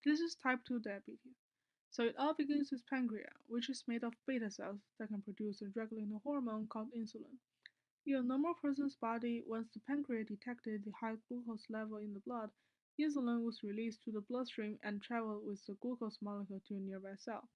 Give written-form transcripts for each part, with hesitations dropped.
This is type 2 diabetes. So it all begins with pancreas, which is made of beta cells that can produce a regulating hormone called insulin. In a normal person's body, once the pancreas detected the high glucose level in the blood, insulin was released to the bloodstream and traveled with the glucose molecule to a nearby cell.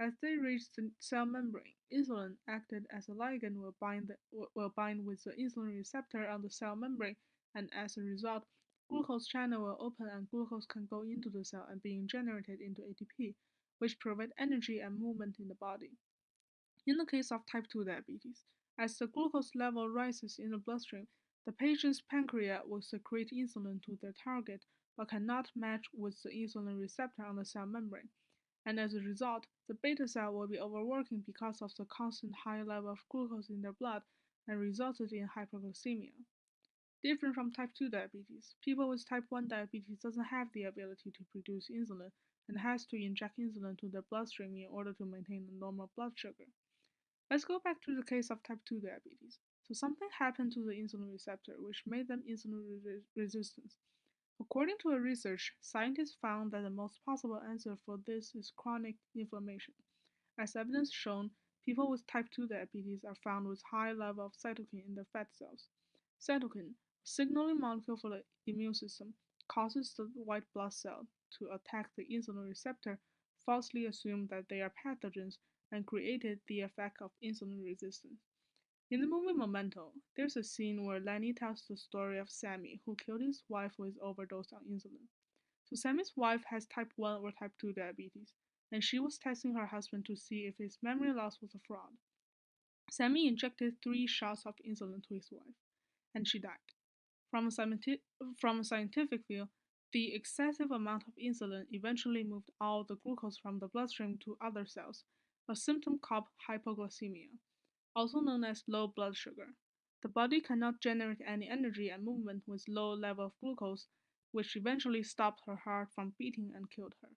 As they reached the cell membrane, insulin acted as a ligand will bind with the insulin receptor on the cell membrane, and as a result, glucose channel will open and glucose can go into the cell and being generated into ATP, which provide energy and movement in the body. In the case of type 2 diabetes, as the glucose level rises in the bloodstream, the patient's pancreas will secrete insulin to their target but cannot match with the insulin receptor on the cell membrane, and as a result, the beta cell will be overworking because of the constant high level of glucose in their blood and resulted in hyperglycemia. Different from type 2 diabetes, people with type 1 diabetes doesn't have the ability to produce insulin and has to inject insulin to their bloodstream in order to maintain a normal blood sugar. Let's go back to the case of type 2 diabetes. So something happened to the insulin receptor which made them insulin resistant. According to a research, scientists found that the most possible answer for this is chronic inflammation. As evidence shown, people with type 2 diabetes are found with high level of cytokine in their fat cells. Cytokine, a signaling molecule for the immune system, causes the white blood cell to attack the insulin receptor, falsely assume that they are pathogens, and created the effect of insulin resistance. In the movie Memento, there's a scene where Lenny tells the story of Sammy, who killed his wife with overdose on insulin. So Sammy's wife has type 1 or type 2 diabetes, and she was testing her husband to see if his memory loss was a fraud. Sammy injected 3 shots of insulin to his wife, and she died. From a scientific view, the excessive amount of insulin eventually moved all the glucose from the bloodstream to other cells, a symptom called hypoglycemia, also known as low blood sugar. The body cannot generate any energy and movement with low level of glucose, which eventually stopped her heart from beating and killed her.